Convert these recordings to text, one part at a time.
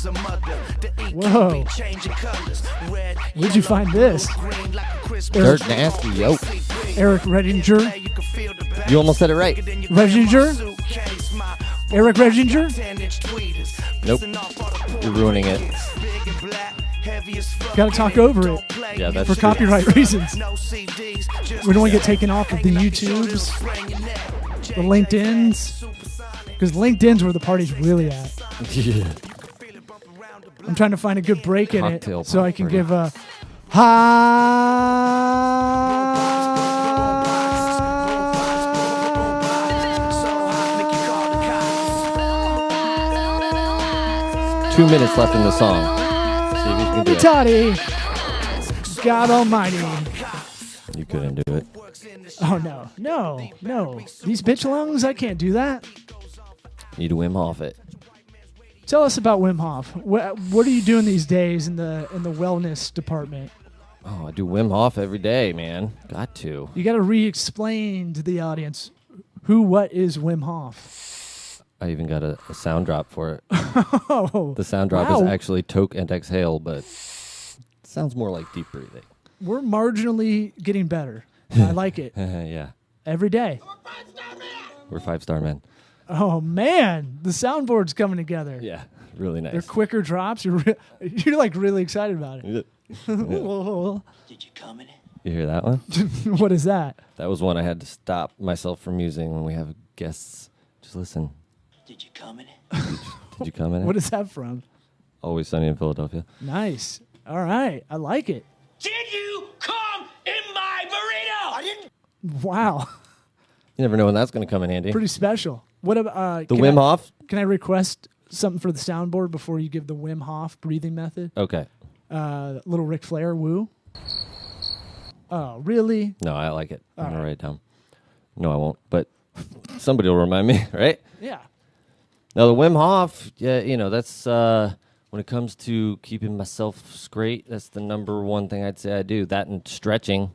Whoa. Where'd you find this? Dirt nasty, yo. Eric Redinger? You almost said it right. Redinger? Eric Redinger? Nope. You're ruining it. Gotta talk over it. Yeah, that's for true. copyright reasons. We don't want to get taken off of the YouTubes, the LinkedIn's, because LinkedIn's where the party's really at. Yeah. I'm trying to find a good break in it Cocktail so I can party. give a high. 2 minutes left in the song. See if you can do it. Toddy, God Almighty. You couldn't do it. Oh no. These bitch lungs, I can't do that. Need to Wim Hof it. Tell us about Wim Hof. What are you doing these days in the wellness department? Oh, I do Wim Hof every day, man. Got to. You got to re-explain to the audience what is Wim Hof. I even got a sound drop for it. Oh, The sound drop wow. is actually toke and exhale, but it sounds more like deep breathing. We're marginally getting better. I like it Yeah. every day. We're 5-star men. Oh man, the soundboard's coming together. Yeah. Really nice. They're quicker drops. You're like really excited about it. Yeah. Did you come in it? You hear that one? What is that? That was one I had to stop myself from using when we have guests. Just listen. Did you come in it? Did you come in? What is that from? Always Sunny in Philadelphia. Nice. All right, I like it. Did you come in my burrito? I didn't. Wow, You never know when that's going to come in handy. pretty special. What about The Wim Hof? Can I request something for the soundboard before you give the Wim Hof breathing method? Okay. Little Ric Flair woo. Oh, really? No, I like it. I'm going right. to write it down. No, I won't. But somebody will remind me, right? Yeah. Now, the Wim Hof, yeah, that's when it comes to keeping myself straight, that's the number one thing I'd say I do. That and stretching.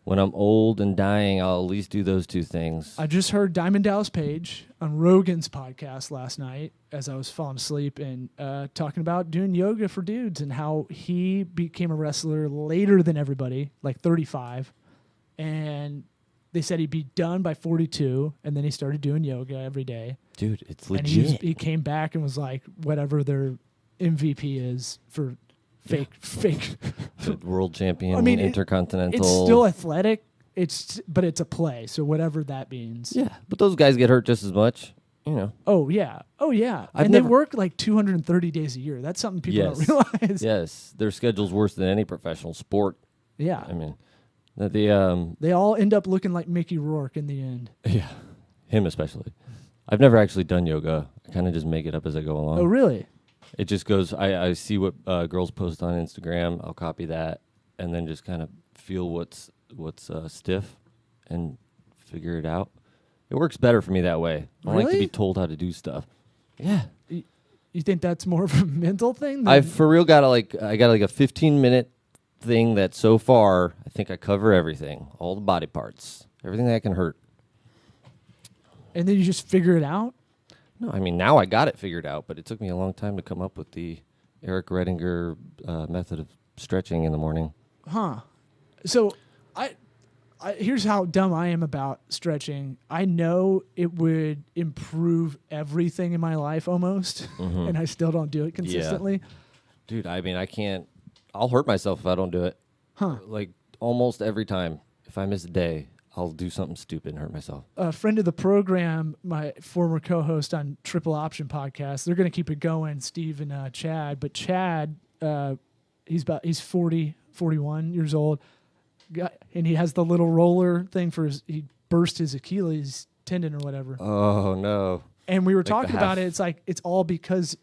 When I'm old and dying, I'll at least do those two things. I just heard Diamond Dallas Page on Rogan's podcast last night as I was falling asleep and talking about doing yoga for dudes and how he became a wrestler later than everybody, like 35. And they said he'd be done by 42, and then he started doing yoga every day. Dude, it's And legit. he came back and was like, whatever their MVP is for fake. The world champion, I mean, intercontinental. It's still athletic. But it's a play. So whatever that means. Yeah, but those guys get hurt just as much, Oh yeah. I've And never- they work like 230 days a year. That's something people Yes. don't realize. Yes, their schedule's worse than any professional sport. Yeah. I mean, the They all end up looking like Mickey Rourke in the end. yeah, him especially. I've never actually done yoga. I kind of just make it up as I go along. Oh really? It just goes. I see what girls post on Instagram. I'll copy that, and then just kind of feel what's stiff, and figure it out. It works better for me that way. I like to Really? be told how to do stuff. Yeah, You think that's more of a mental thing? Than I for real got I got like a 15-minute thing that so far I think I cover everything, all the body parts, everything that can hurt. and then you just figure it out? No, I mean now I got it figured out, but it took me a long time to come up with the Eric Redinger method of stretching in the morning. Huh. So I here's how dumb I am about stretching. I know it would improve everything in my life almost, and I still don't do it consistently. Dude, I mean I can't. I'll hurt myself if I don't do it. Huh. Like almost every time. If I miss a day, I'll do something stupid and hurt myself. A friend of the program, my former co-host on Triple Option Podcast, they're going to keep it going, Steve and Chad. But Chad, he's 40, 41 years old, and he has the little roller thing for he burst his Achilles tendon or whatever. Oh no! And we were the talking about half- it. It's like it's all because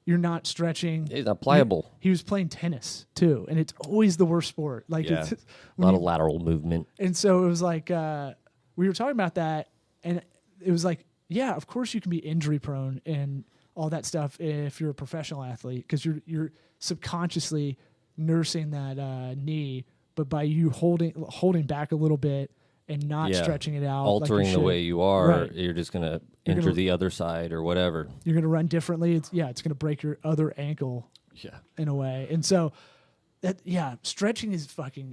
you're not stretching. It's not pliable. He was playing tennis too, and it's always the worst sport. Like Yeah. it's, A when lot you- of lateral movement. And so it was like we were talking about that, and it was like, yeah, of course you can be injury prone and all that stuff if you're a professional athlete because you're subconsciously nursing that knee, but by you holding back a little bit and not stretching it out. Altering the way you are, Right. you're just going to enter the other side or whatever. You're going to run differently. It's going to break your other ankle in a way. And so, stretching is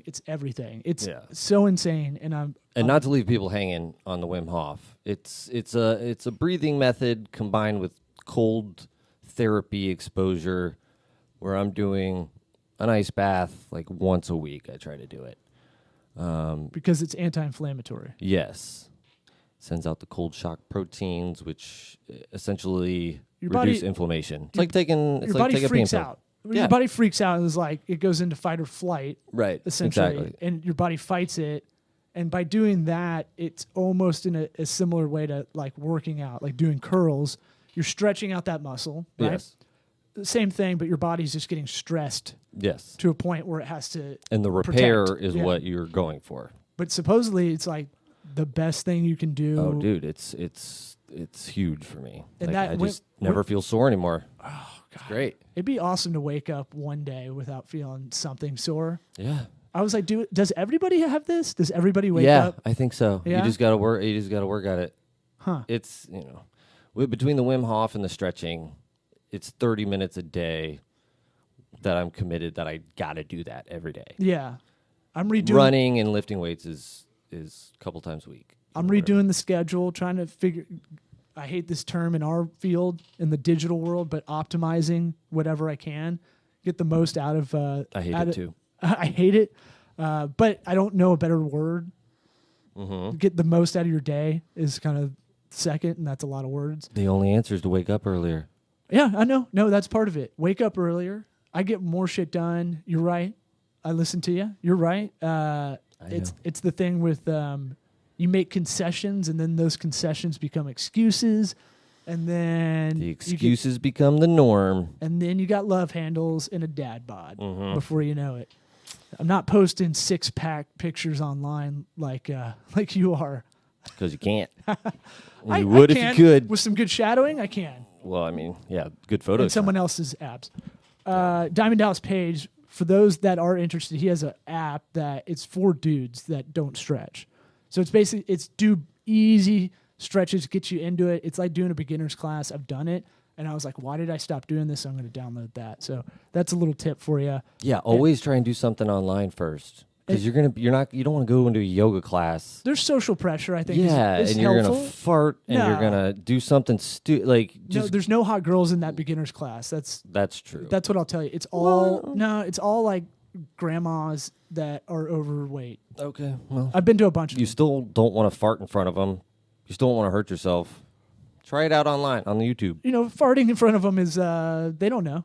it's everything. It's so insane. And not to leave people hanging on the Wim Hof. It's a breathing method combined with cold therapy exposure where I'm doing an ice bath like once a week. I try to do it. Because it's anti-inflammatory. Yes. Sends out the cold shock proteins, which essentially Your reduce inflammation. It's like taking your body a freaks pain pill. out. Your body freaks out and is like, it goes into fight or flight. Right. Essentially. Exactly. And your body fights it. And by doing that, it's almost in a similar way to like working out, like doing curls. You're stretching out that muscle, right? Yes. Same thing, but your body's just getting stressed Yes. to a point where it has to And the repair protect. is what you're going for. But supposedly it's like the best thing you can do. Oh, dude, it's huge for me. And like, that I just never feel sore anymore. Oh, God. It's great. It'd be awesome to wake up one day without feeling something sore. Yeah. I was like, does everybody have this? Does everybody wake Yeah, up? I think so. Yeah? You just gotta work at it. Huh. It's between the Wim Hof and the stretching, it's 30 minutes a day that I'm committed that I gotta do that every day. Yeah. I'm redoing Running and lifting weights is a couple times a week. I'm redoing the schedule, trying to figure. I hate this term in our field, in the digital world, but optimizing whatever I can, get the most out of. I hate it too. I hate it, but I don't know a better word. Mm-hmm. Get the most out of your day is kind of second, and that's a lot of words. The only answer is to wake up earlier. Yeah, I know. No, that's part of it. Wake up earlier. I get more shit done. You're right. I listen to you. You're right. It's the thing with you make concessions, and then those concessions become excuses, and then The excuses become the norm. and then you got love handles and a dad bod Mm-hmm. before you know it. I'm not posting 6-pack pictures online like you are. Because you can't. I You would if you can. could. With some good shadowing, I can. Well, I mean, yeah, good photos. And someone else's abs. Diamond Dallas Page, for those that are interested, he has an app that it's for dudes that don't stretch. So it's basically, do easy stretches, get you into it. It's like doing a beginner's class. I've done it. And I was like, why did I stop doing this? I'm going to download that. So that's a little tip for you. Yeah, always try and do something online first. Because you don't want to go into a yoga class. There's social pressure, I think. Yeah, is and you're helpful. gonna fart and you're No. gonna do something like No, just there's no hot girls in that beginner's class. that's true. That's what I'll tell you. It's all it's all like grandmas that are overweight. Okay, well, I've been to a bunch of you them. still don't want to fart in front of them. You still don't want to hurt yourself. Try it out online on the YouTube. You know, farting in front of them is they don't know.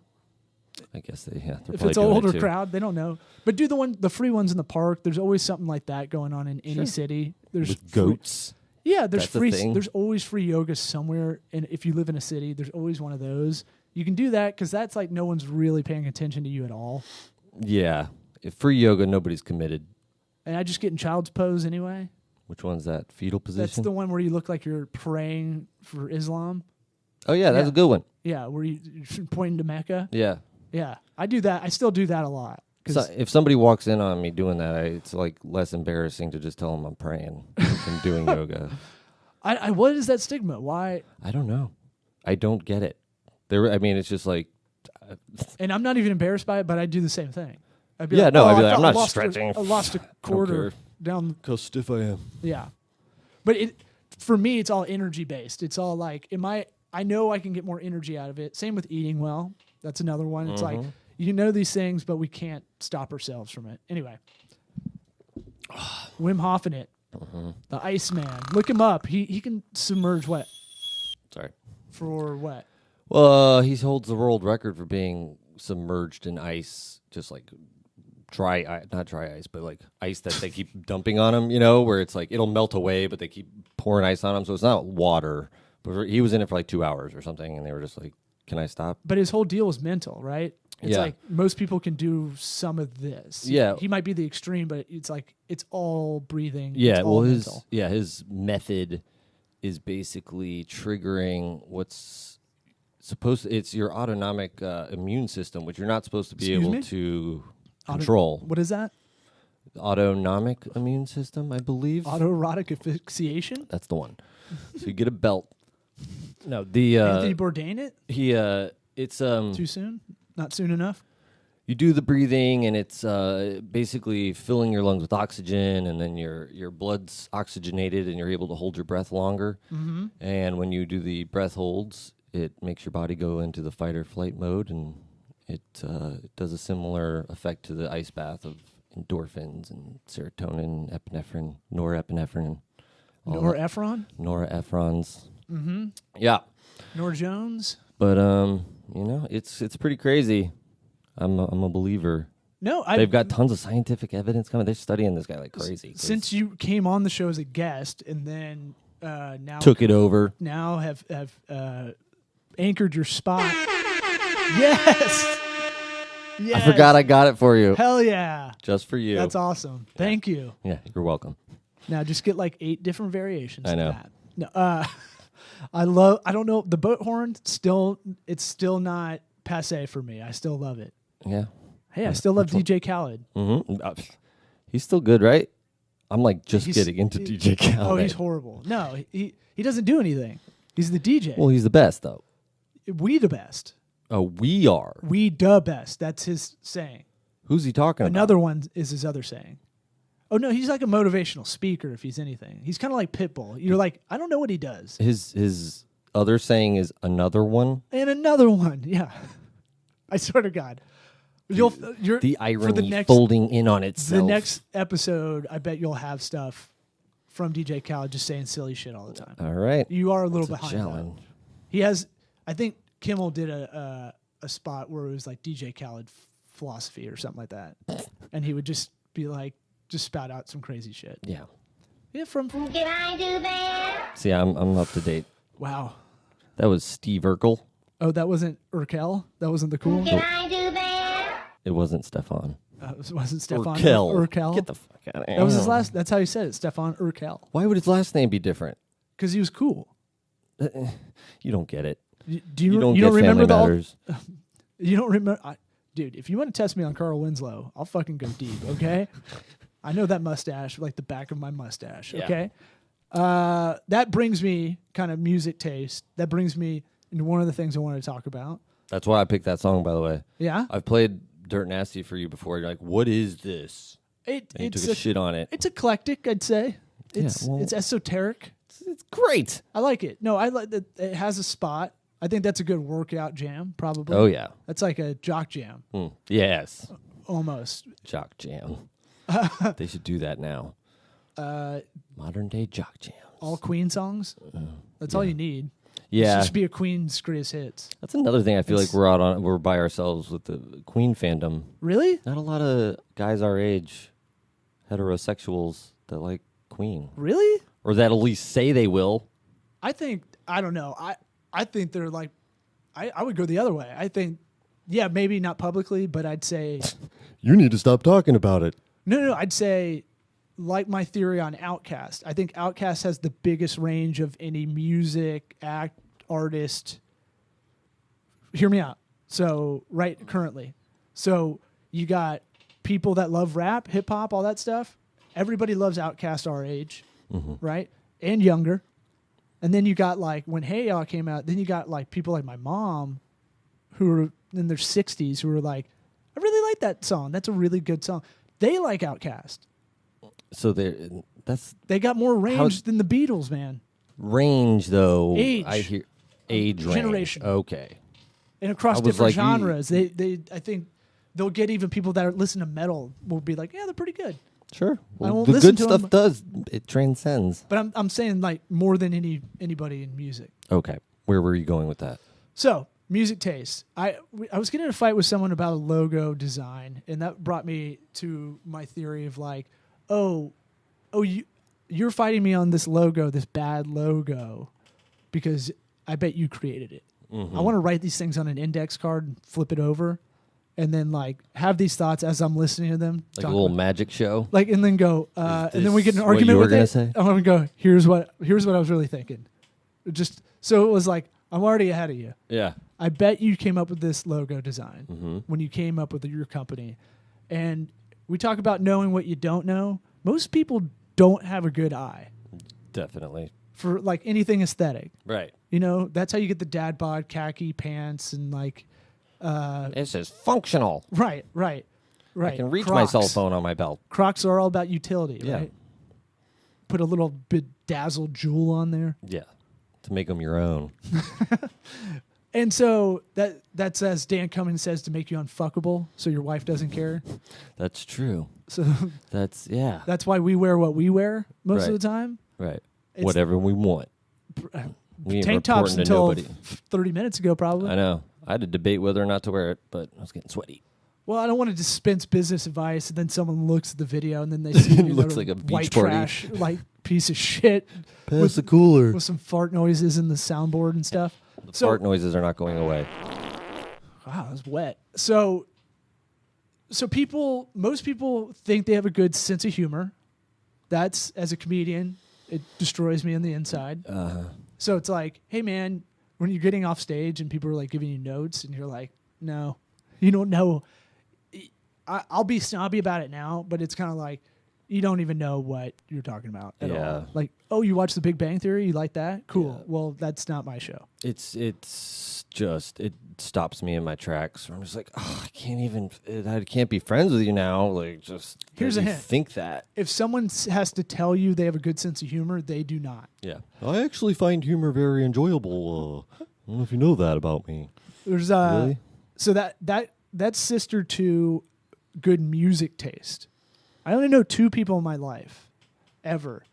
I guess they're If probably it's an doing older it too. crowd, they don't know. But do the free ones in the park. There's always something like that going on in any city. There's With goats. Yeah, there's That's a free. thing. There's always free yoga somewhere, and if you live in a city, there's always one of those. You can do that because that's like no one's really paying attention to you at all. Yeah, if free yoga, nobody's committed. And I just get in child's pose anyway. Which one's that? Fetal position. That's the one where you look like you're praying for Islam. Oh yeah, that's Yeah. a good one. Yeah, where you're pointing to Mecca. Yeah. Yeah, I do that. I still do that a lot. 'Cause So if somebody walks in on me doing that, it's like less embarrassing to just tell them I'm praying and doing yoga. I what is that stigma? Why? I don't know. I don't get it. It's just like, And I'm not even embarrassed by it, but I do the same thing. I'd be Yeah, no, I'd be I like, I'm thought I not lost stretching. I lost a quarter care. down. how stiff I am. Yeah, but for me, it's all energy based. It's all like, I know I can get more energy out of it. Same with eating well. That's another one. It's like, you know these things, but we can't stop ourselves from it. Anyway, Wim Hof in it. The Iceman. Look him up. He can submerge what? Sorry. For what? Well, he holds the world record for being submerged in ice, just like not dry ice, but like ice that they keep dumping on him, where it's like it'll melt away, but they keep pouring ice on him. So it's not water. But he was in it for like 2 hours or something, and they were just like, can I stop? But his whole deal was mental, right? It's Yeah. like most people can do some of this. Yeah. He might be the extreme, but it's like it's all breathing. Yeah, it's all well, mental. his method is basically triggering what's it's your autonomic immune system, which you're not supposed to be Excuse able me? to control. What is that? Autonomic immune system, I believe. Autoerotic asphyxiation. That's the one. So you get a belt. No, the Anthony Bourdain it? it's Too soon? Not soon enough? you do the breathing, and it's basically filling your lungs with oxygen, and then your blood's oxygenated, and you're able to hold your breath longer. Mm-hmm. And when you do the breath holds, it makes your body go into the fight or flight mode, and it does a similar effect to the ice bath of endorphins and serotonin, epinephrine, norepinephrine. Norepinephrines. Mm-hmm. Yeah. Nor Jones. But it's pretty crazy. I'm a believer. No, they've got tons of scientific evidence coming. They're studying this guy like crazy. Since you came on the show as a guest and then now took it over. Now have anchored your spot. Yes. I forgot I got it for you. Hell yeah. Just for you. That's awesome. Thank you. Yeah, you're welcome. Now just get like 8 different variations I know. of that. No, I don't know, the boat horn it's still not passé for me. I still love it. Yeah. Hey, I still love DJ Khaled. Mm-hmm. He's still good, right? I'm like just getting into DJ Khaled. Oh, he's horrible. No, he doesn't do anything. He's the DJ. Well, he's the best though. We the best. Oh, we are. We the best. That's his saying. Who's he talking about? Another one is his other saying. Oh no, he's like a motivational speaker. If he's anything, he's kind of like Pitbull. You're like, I don't know what he does. His other saying is another one, and another one. Yeah, I swear to God, you're the irony folding in on itself. The next episode, I bet you'll have stuff from DJ Khaled just saying silly shit all the time. All right, you are a little behind. Challenge. He has. I think Kimmel did a spot where it was like DJ Khaled philosophy or something like that, and he would just be like. Just spout out some crazy shit. Yeah. Yeah, from Can I do that? See, I'm up to date. Wow. That was Steve Urkel. Oh, that wasn't Urkel? That wasn't the cool one? Can I do that? It wasn't Stefan. It wasn't Stefan Urkel. Get the fuck out of here. That was his last. That's how he said it, Stefan Urkel. Why would his last name be different? Because he was cool. You don't get it. You don't remember Family Matters. You don't remember... Dude, if you want to test me on Carl Winslow, I'll fucking go deep, okay? I know that mustache like the back of my mustache, okay? Yeah. That brings me kind of music taste. That brings me into one of the things I wanted to talk about. That's why I picked that song, by the way. Yeah? I've played Dirt Nasty for you before. You're like, what is this? You took a shit on it. It's eclectic, I'd say. It's esoteric. It's great. I like it. No, I like that it has a spot. I think that's a good workout jam, probably. Oh, yeah. That's like a jock jam. Yes. Almost. Jock jam. They should do that now. Modern day jock jams. All Queen songs? That's all you need. Yeah. It should be a Queen's greatest hits. That's another thing I feel like we're by ourselves with the Queen fandom. Really? Not a lot of guys our age, heterosexuals, that like Queen. Really? Or that at least say they will. I don't know. I think they're like, I would go the other way. I think, yeah, maybe not publicly, but I'd say. You need to stop talking about it. No, I'd say, like my theory on Outkast. I think Outkast has the biggest range of any music, artist. Hear me out. So, currently. So, you got people that love rap, hip hop, all that stuff. Everybody loves Outkast our age, right? And younger. And then you got like when Hey Ya came out, then you got like people like my mom who are in their 60s who are like, I really like that song. That's a really good song. They like Outkast. So they got more range than the Beatles, man. Range though. Age. I hear age range. Generation. Okay. And across different genres. They I think they'll get even people that listen to metal will be like, yeah, they're pretty good. Sure. Well, I won't the listen good to stuff them. it transcends. But I'm saying like more than anybody in music. Okay. Where were you going with that? So, music taste. I was getting in a fight with someone about a logo design, and that brought me to my theory of like, you're fighting me on this logo, this bad logo, because I bet you created it. I want to write these things on an index card and flip it over. And then like have these thoughts as I'm listening to them. Like a little magic show. Like and then go and then we get an argument with it. Say? I'm gonna go, here's what I was really thinking. Just so it was like, I'm already ahead of you. Yeah. I bet you came up with this logo design when you came up with your company. And we talk about knowing what you don't know. Most people don't have a good eye Definitely. for like anything aesthetic. Right. You know, that's how you get the dad bod khaki pants and like, It says functional. right. I can reach my cell phone on my belt. Crocs are all about utility, Yeah. right? Put a little bedazzled jewel on there. Yeah. To make them your own. And so that's as Dan Cummins says, to make you unfuckable so your wife doesn't care. That's true. So That's, yeah. that's why we wear what we wear most of Right. the time. Right. It's- Whatever we want. We ain't Tank tops reporting to until nobody. 30 minutes ago, probably. I know. I had to debate whether or not to wear it, but I was getting sweaty. Well, I don't want to dispense business advice, and then someone looks at the video, and then they see you looks know, like a beach white party. trash, like piece of shit Pass the cooler. with some fart noises in the soundboard and stuff. The So, fart noises are not going away. wow, it was wet. So most people think they have a good sense of humor. That's, as a comedian, it destroys me on the inside. So it's like, hey man, when you're getting off stage and people are like giving you notes, and you're like, no, you don't know. I'll be snobby about it now, but it's kind of like, you don't even know what you're talking about at Yeah. all. Like, oh, you watch The Big Bang Theory? You like that? Cool. Yeah. Well, that's not my show. It's just, it stops me in my tracks. I'm just like, oh, I can't be friends with you now. Like, just Here's that a you hint. think that. If someone has to tell you they have a good sense of humor, they do not. Yeah. I actually find humor very enjoyable. I don't know if you know that about me. There's Really? So that's sister to good music taste. I only know 2 people in my life ever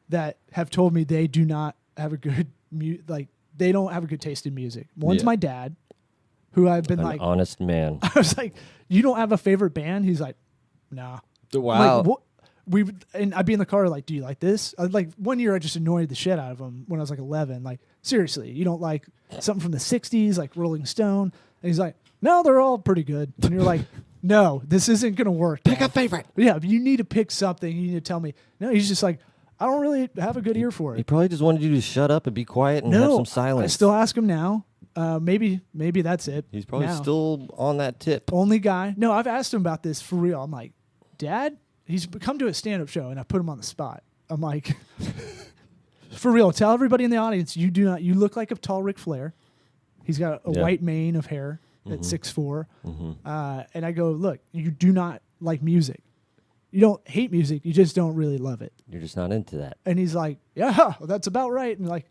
that have told me they do not have a good they don't have a good taste in music. One's Yeah. my dad, who I've been An like, honest man. I was like, you don't have a favorite band? He's like, nah. Wow. Like, what? And I'd be in the car like, do you like this? Like one year I just annoyed the shit out of him when I was like 11. Like, seriously, you don't like something from the 60s, like Rolling Stone? And he's like, no, they're all pretty good. And you're like, no, this isn't going to work. Pick a Dad. favorite. Yeah, but you need to pick something. You need to tell me. No, he's just like, I don't really have a good ear for He it. probably just wanted you to shut up and be quiet and have No, some silence. I still ask him now. Maybe that's it. He's probably now. still on that tip. Only guy. No, I've asked him about this for real. I'm like, Dad, he's come to a stand-up show, and I put him on the spot. I'm like, for real, tell everybody in the audience, you look like a tall Ric Flair. He's got a Yeah. white mane of hair at 6'4". And I go, look, you do not like music. You don't hate music. You just don't really love it. You're just not into that. And he's like, yeah, that's about right. And like,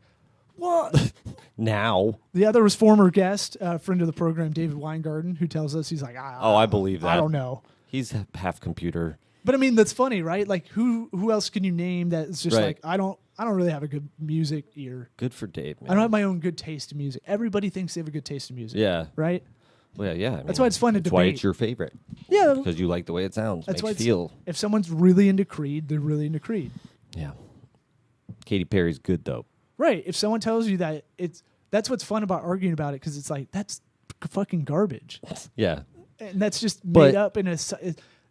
what? Now. The other was former guest, friend of the program, David Weingarten, who tells us, he's like, I believe that. I don't know. He's half computer. But I mean, that's funny, right? Like, who else can you name that's just Right. like, I don't really have a good music ear. Good for Dave, man. I don't have my own good taste in music. Everybody thinks they have a good taste in music. Yeah. Right? Well, yeah. I That's mean, why it's fun to That's why debate. it's your favorite. Yeah. Because you like the way it sounds. That's Makes why you it's, feel. if someone's really into Creed, they're really into Creed. Yeah. Katy Perry's good, though. Right. If someone tells you that that's what's fun about arguing about it, because it's like, that's fucking garbage. Yeah. And that's just But- made up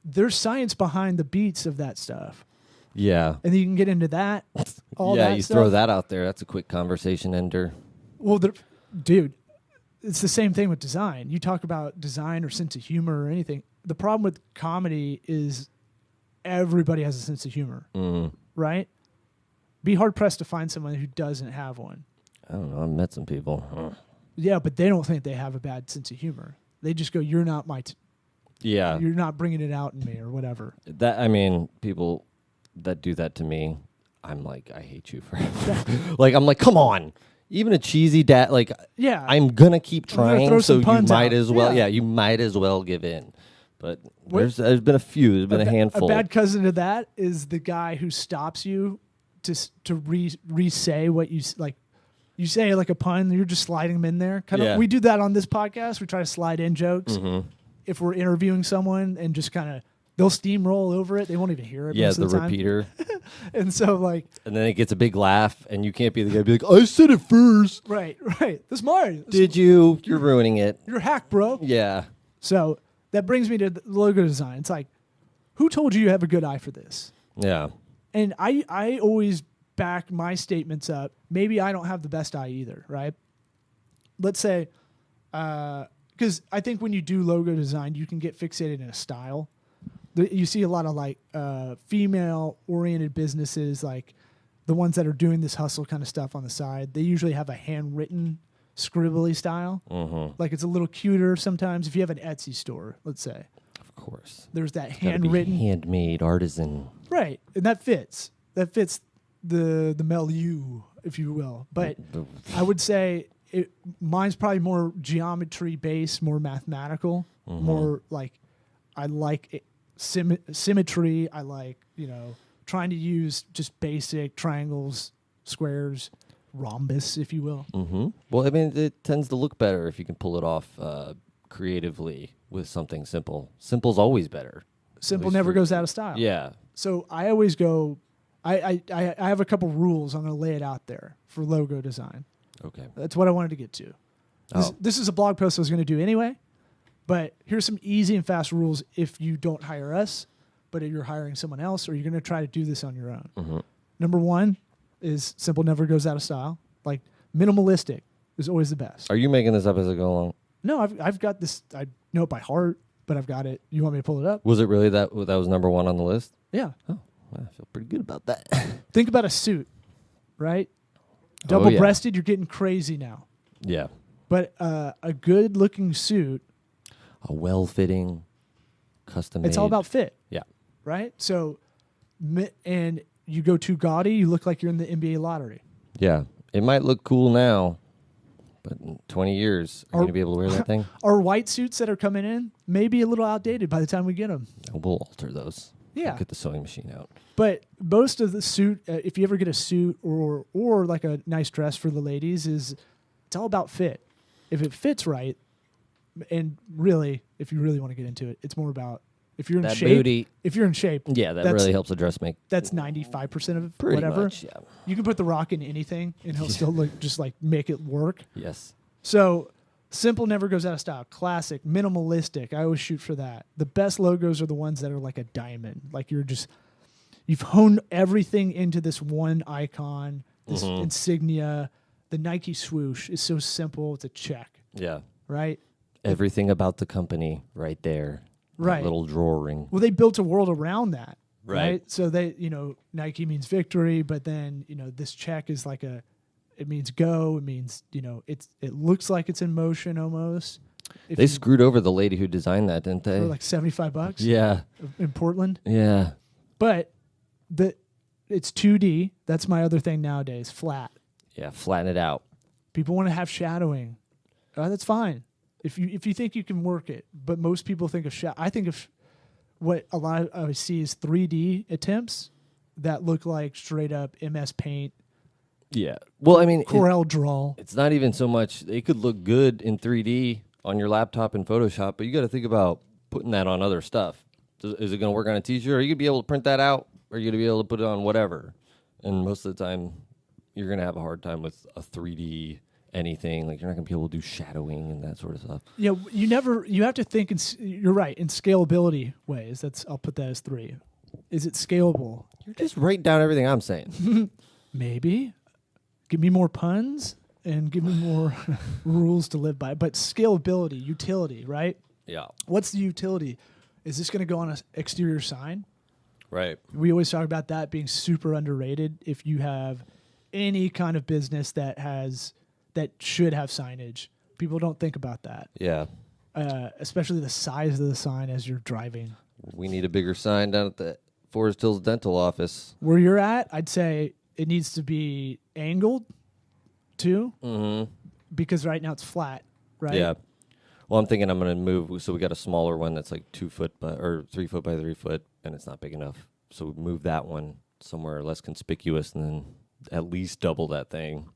there's science behind the beats of that stuff. Yeah. And then you can get into that. All yeah, that you stuff. throw that out there. That's a quick conversation ender. Well, dude, it's the same thing with design. You talk about design or sense of humor or anything. The problem with comedy is everybody has a sense of humor, right? Be hard pressed to find someone who doesn't have one. I don't know. I've met some people. Yeah, but they don't think they have a bad sense of humor. They just go, "You're not Yeah. you're not bringing it out in me," or whatever. People that do that to me, I'm like, I hate you for like, I'm like, come on. Even a cheesy dad, like, Yeah, I'm gonna keep I'm gonna trying, throw so some you puns might out. as well. Yeah. Yeah, you might as well give in. But What- there's been a few. There's been a handful. A bad cousin to that is the guy who stops you to re-say what you like. You say like a pun, you're just sliding them in there. Kind of. Yeah. We do that on this podcast. We try to slide in jokes if we're interviewing someone, and just kind of they'll steamroll over it. They won't even hear it. Yeah, most the of the time. repeater. And so like, And then it gets a big laugh, and you can't be the guy to be like, I said it first. right. This mine. Did you? You're ruining it. You're a hack, bro. Yeah. So that brings me to the logo design. It's like, who told you have a good eye for this? Yeah. And I always back my statements up. Maybe I don't have the best eye either, right? Let's say, because I think when you do logo design, you can get fixated in a style. You see a lot of like female-oriented businesses, like the ones that are doing this hustle kind of stuff on the side. They usually have a handwritten, scribbly style. Like it's a little cuter sometimes. If you have an Etsy store, let's say, Of course. there's that Gotta be handwritten, handmade, artisan. right? And that fits. That fits the milieu, if you will. But I would say mine's probably more geometry based, more mathematical, more like I like it. Symmetry. I like, trying to use just basic triangles, squares, rhombus, if you will. Well, I mean, it tends to look better if you can pull it off creatively with something simple. Simple's always better. Simple never goes out of style. Yeah. So I always go. I have a couple rules. I'm going to lay it out there for logo design. Okay. That's what I wanted to get to. This is a blog post I was going to do anyway. But here's some easy and fast rules if you don't hire us, but if you're hiring someone else or you're going to try to do this on your own. Number one is simple never goes out of style. Like minimalistic is always the best. Are you making this up as I go along? No, I've got this. I know it by heart, but I've got it. You want me to pull it up? Was it really that was number one on the list? Yeah. Oh, I feel pretty good about that. Think about a suit, right? Oh, Double-breasted, you're getting crazy now. Yeah. But a good-looking suit, A well-fitting, custom-made. it's all about fit, Yeah. right? So, and you go too gaudy, you look like you're in the NBA lottery. Yeah. It might look cool now, but in 20 years, are you going to be able to wear that thing? Our white suits that are coming in may be a little outdated by the time we get them. We'll alter those. Yeah. We'll get the sewing machine out. But most of the suit, if you ever get a suit or like a nice dress for the ladies, it's all about fit. If it fits right, and really, if you really want to get into it, it's more about if you're in That shape. booty. If you're in shape, Yeah, that that's- really helps a dress make. That's 95% of Pretty whatever. much, yeah. You can put The Rock in anything, and he'll still look just like make it work. Yes. So simple never goes out of style. Classic, minimalistic. I always shoot for that. The best logos are the ones that are like a diamond. Like you've honed everything into this one icon, this insignia. The Nike swoosh is so simple. It's a check, Yeah. right? Everything about the company right there. That Right. little drawing. Well, they built a world around that, Right. right? So Nike means victory, but then, this check is like it means go. It means, it looks like it's in motion almost. If They you- screwed over the lady who designed that, didn't they? for like $75 Yeah. in Portland. Yeah. But it's 2D. That's my other thing nowadays, flat. Yeah. Flatten it out. People want to have shadowing. That's fine. If you think you can work it, but most people think of I think of what a lot of I see is 3D attempts that look like straight up MS Paint, Yeah. Well, I mean, Corel Draw. it's not even so much. It could look good in 3D on your laptop in Photoshop, but you got to think about putting that on other stuff. Is it going to work on a T-shirt? Are you going to be able to print that out? Or are you going to be able to put it on whatever? And most of the time, you're going to have a hard time with a 3D anything. Like, you're not going to be able to do shadowing and that sort of stuff. Yeah, you have to think you're right, in scalability ways. I'll put that as 3. Is it scalable? You're just writing down everything I'm saying. Maybe. Give me more puns and give me more rules to live by. But scalability, utility, right? Yeah. What's the utility? Is this going to go on an exterior sign? Right. We always talk about that being super underrated. If you have any kind of business that should have signage, people don't think about that. Yeah. Especially the size of the sign as you're driving. We need a bigger sign down at the Forest Hills Dental office. Where you're at, I'd say it needs to be angled too, because right now it's flat, right? Yeah. Well, I'm thinking I'm going to move. So we got a smaller one that's like 2 foot or 3 foot by 3 foot, and it's not big enough. So we move that one somewhere less conspicuous, and then at least double that thing,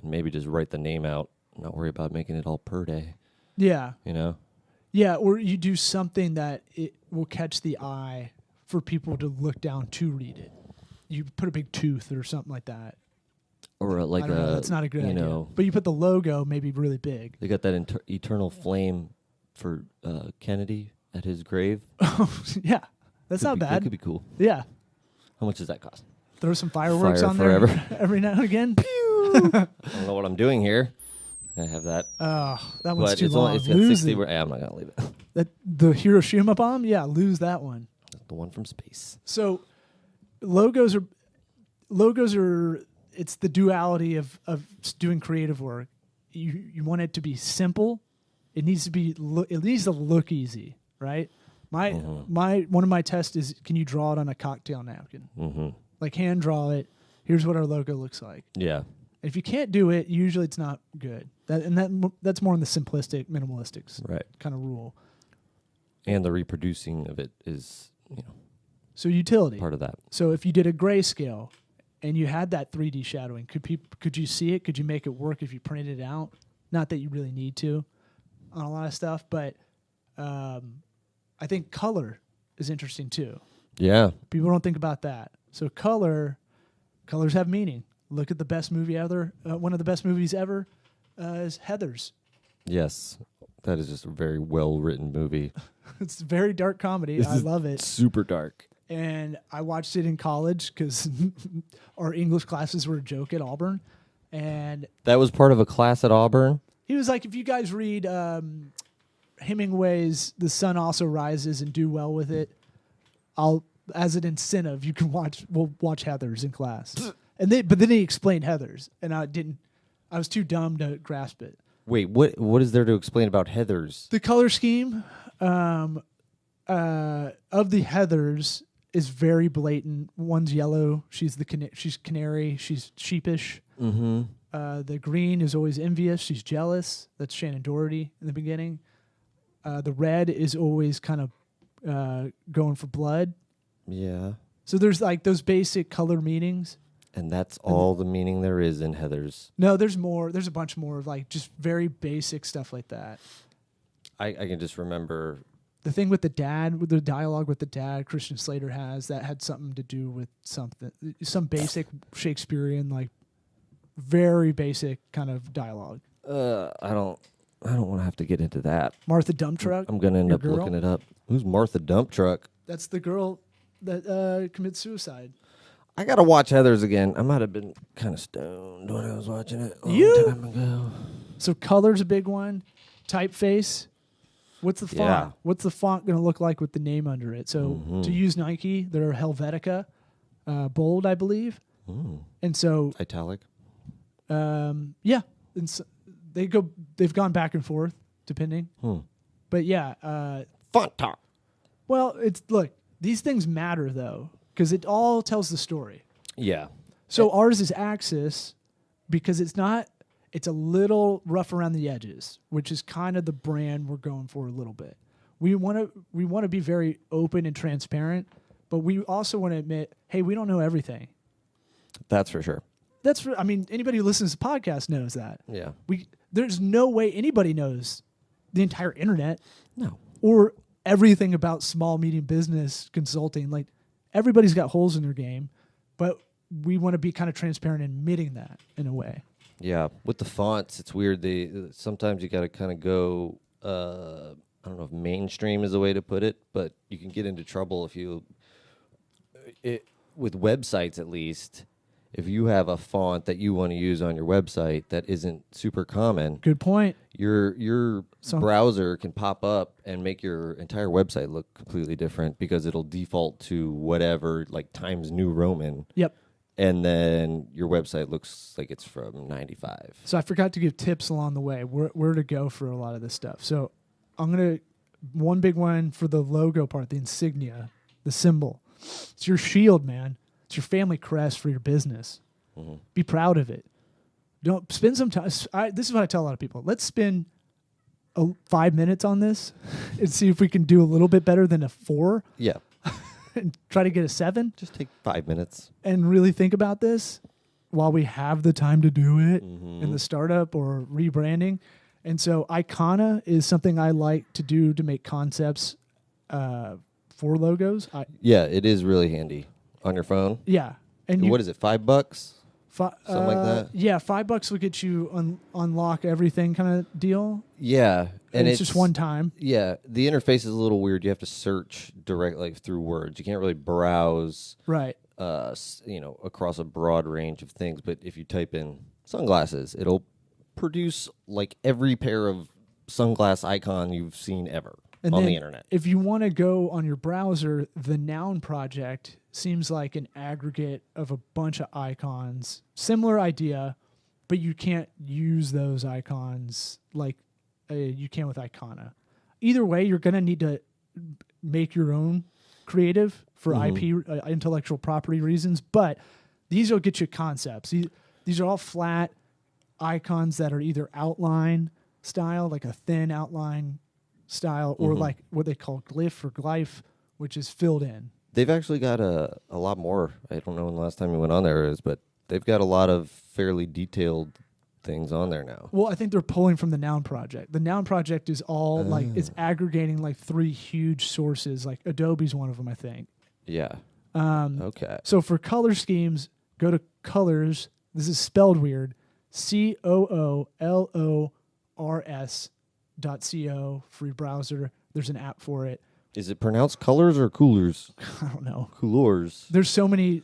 and maybe just write the name out. Not worry about making it all per day. Yeah. Yeah. Or you do something that it will catch the eye for people to look down to read it. You put a big tooth or something like that. Or like I don't know. That's not a good idea. know, But you put the logo maybe really big. they got that eternal flame for Kennedy at his grave. Yeah. That's not That bad. could be cool. Yeah. How much does that cost? Throw some fireworks Fire on forever. there every now and again. I don't know what I'm doing here. I have that. Oh, that one's But too it's long. only, it's got Lose 60. it. I'm not going to leave it. The Hiroshima bomb? Yeah, lose that one. The one from space. So logos are it's the duality of doing creative work. You want it to be simple. It needs to look easy, right? One of my tests is, can you draw it on a cocktail napkin? Mm-hmm. Like hand draw it. Here's what our logo looks like. Yeah. If you can't do it, usually it's not good. That's more in the simplistic, minimalistic kind of rule. And the reproducing of it is, So utility. part of that. So if you did a grayscale and you had that 3D shadowing, could you see it? Could you make it work if you printed it out? Not that you really need to on a lot of stuff, but I think color is interesting too. Yeah. People don't think about that. So colors have meaning. Look at the best movie ever. One of the best movies ever is Heathers. Yes. That is just a very well-written movie. It's a very dark comedy. I love it. Super dark. And I watched it in college because our English classes were a joke at Auburn. And That was part of a class at Auburn? he was like, if you guys read Hemingway's The Sun Also Rises and do well with it, as an incentive, we'll watch Heathers in class. But then he explained Heathers, and I was too dumb to grasp it. Wait, what is there to explain about Heathers? The color scheme of the Heathers is very blatant. One's yellow. She's canary. She's sheepish. Mm-hmm. The green is always envious. She's jealous. That's Shannon Doherty in the beginning. The red is always kind of going for blood. Yeah. So there's like those basic color meanings. And that's all the meaning there is in Heathers. No, there's more. There's a bunch more of like just very basic stuff like that. I can just remember The thing with the dad, with the dialogue with the dad, Christian Slater has, that had something to do with some basic Shakespearean, like very basic kind of dialogue. I don't want to have to get into that. Martha Dumptruck. I'm gonna end your up girl? looking it up. Who's Martha Dumptruck? That's the girl that commits suicide. I gotta watch Heathers again. I might have been kind of stoned when I was watching it a You? long time ago. So color's a big one. Typeface. What's the font? Yeah. What's the font going to look like with the name under it? So to use Nike, they're Helvetica, bold, I believe. And so Italic. yeah, and so they've gone back and forth depending. But yeah, Font talk. well, look, these things matter though, because it all tells the story. Yeah. So ours is Axis because it's a little rough around the edges, which is kind of the brand we're going for a little bit. We want to be very open and transparent, but we also want to admit, hey, we don't know everything. That's for sure. Anybody who listens to the podcast knows that. Yeah. There's no way anybody knows the entire internet. No. Or everything about small, medium business consulting. Like, everybody's got holes in their game, but we want to be kind of transparent in admitting that in a way. Yeah, with the fonts, it's weird. Sometimes you got to kind of go. I don't know if mainstream is the way to put it, but you can get into trouble if with websites at least. If you have a font that you want to use on your website that isn't super common, Good point. your browser can pop up and make your entire website look completely different because it'll default to whatever, like Times New Roman. Yep. And then your website looks like it's from 95. So I forgot to give tips along the way, where to go for a lot of this stuff. So one big one for the logo part, the insignia, the symbol. It's your shield, man. It's your family crest for your business. Mm-hmm. Be proud of it. Don't spend some time. This is what I tell a lot of people. Let's spend 5 minutes on this and see if we can do a little bit better than a 4. Yeah. And try to get a 7. Just take 5 minutes. And really think about this while we have the time to do it in the startup or rebranding. And so Icona is something I like to do to make concepts for logos. Yeah, it is really handy on your phone. Yeah. And what is it, $5? Something like that? Yeah, $5 will get you unlock everything kind of deal. Yeah. And it's just one time. Yeah. The interface is a little weird. You have to search directly through words. You can't really browse Right. Across a broad range of things. But if you type in sunglasses, it'll produce like every pair of sunglass icon you've seen ever. And on then the internet. if you want to go on your browser, the Noun project seems like an aggregate of a bunch of icons. Similar idea, but you can't use those icons like you can with Icona. Either way, you're going to need to make your own creative for IP, intellectual property reasons, but these will get you concepts. These are all flat icons that are either outline style, like a thin outline style, or like what they call glyph or glyph, which is filled in. They've actually got a lot more. I don't know when the last time you went on there is, but they've got a lot of fairly detailed things on there now. Well, I think they're pulling from the Noun project. The Noun project is all like it's aggregating like 3 huge sources. Like Adobe's one of them, I think. Yeah. Okay. So for color schemes, go to colors. This is spelled weird. COOLORS.co, free browser. There's an app for it. Is it pronounced colors or coolers? I don't know. Coolors. There's so many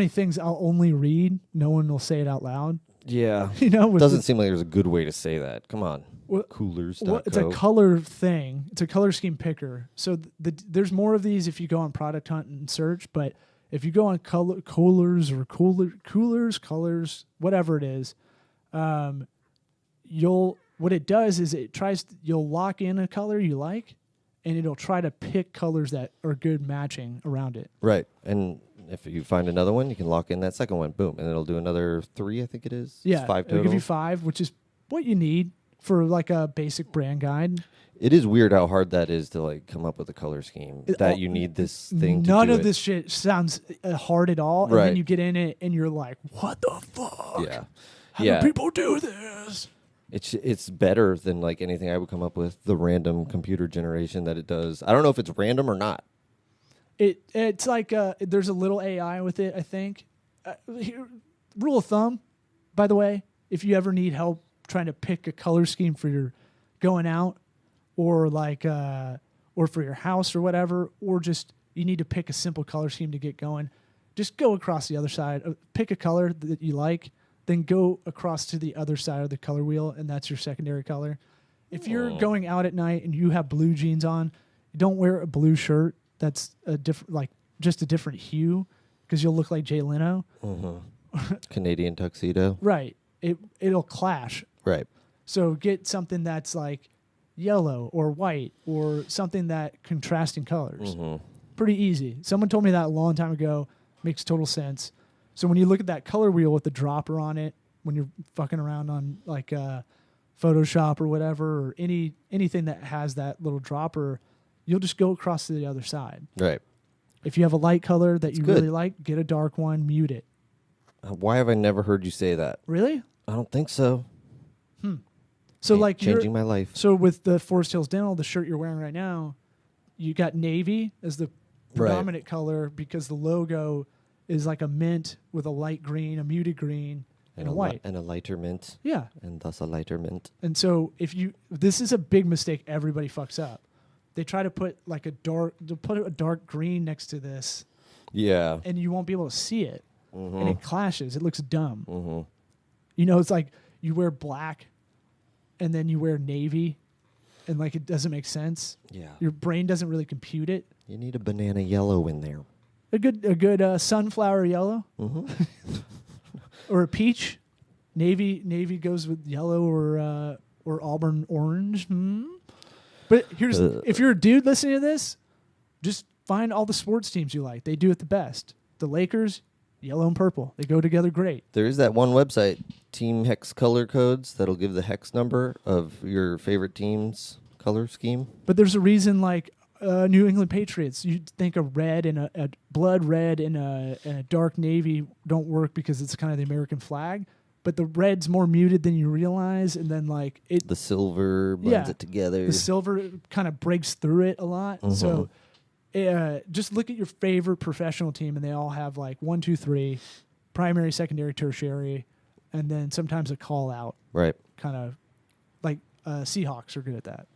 things I'll only read. No one will say it out loud. Yeah. You know, Doesn't seem like there's a good way to say that. Come on. Coolers. Well, it's a color thing. It's a color scheme picker. So there's more of these if you go on Product Hunt and search, but if you go on colors, whatever it is, what it does is you'll lock in a color you like, and it'll try to pick colors that are good matching around it. Right. And if you find another one, you can lock in that second one. Boom. And it'll do another 3, I think it is. Yeah. It's 5 It'll total. give you 5, which is what you need for like a basic brand guide. It is weird how hard that is to like come up with a color scheme that you need this thing to do None of it. this shit sounds hard at all. And Right. then you get in it and you're like, what the fuck? Yeah. How Yeah. do people do this? It's better than like anything I would come up with, the random computer generation that it does. I don't know if it's random or not. It's like there's a little AI with it, I think. Rule of thumb, by the way, if you ever need help trying to pick a color scheme for your going out or like or for your house or whatever, or just you need to pick a simple color scheme to get going, just go across the other side, pick a color that you like, then go across to the other side of the color wheel, and that's your secondary color. If you're going out at night and you have blue jeans on, don't wear a blue shirt that's a different, like just a different hue, because you'll look like Jay Leno. Canadian tuxedo. Right. It'll clash. Right. So get something that's like yellow or white or something that contrasting colors. Pretty easy. Someone told me that a long time ago. Makes total sense. So when you look at that color wheel with the dropper on it, when you're fucking around on like Photoshop or whatever, or anything that has that little dropper, you'll just go across to the other side. Right. If you have a light color that you good. really like, get a dark one, mute it. Why have I never heard you say that? Really? I don't think so. So like changing my life. So with the Forest Hills Dental, the shirt you're wearing right now, you got navy as the predominant color because the logo is like a mint with a light green, a muted green, and a white. And a lighter mint. Yeah. And thus a lighter mint. And so this is a big mistake everybody fucks up. They try to put like a dark green next to this, Yeah. and you won't be able to see it. And it clashes. It looks dumb. Mm-hmm. It's like you wear black and then you wear navy, and like it doesn't make sense. Yeah. Your brain doesn't really compute it. You need a banana yellow in there. A good sunflower yellow, or a peach. Navy goes with yellow or auburn orange. But if you're a dude listening to this, just find all the sports teams you like. They do it the best. The Lakers, yellow and purple. They go together great. There is that one website, Team Hex Color Codes, that'll give the hex number of your favorite team's color scheme. But there's a reason, like New England Patriots, you think a red and a blood red and a dark navy don't work because it's kind of the American flag. But the red's more muted than you realize, and then like The silver blends it together. The silver kind of breaks through it a lot. So just look at your favorite professional team, and they all have like 1, 2, 3, primary, secondary, tertiary, and then sometimes a call out. Right. Kind of like Seahawks are good at that.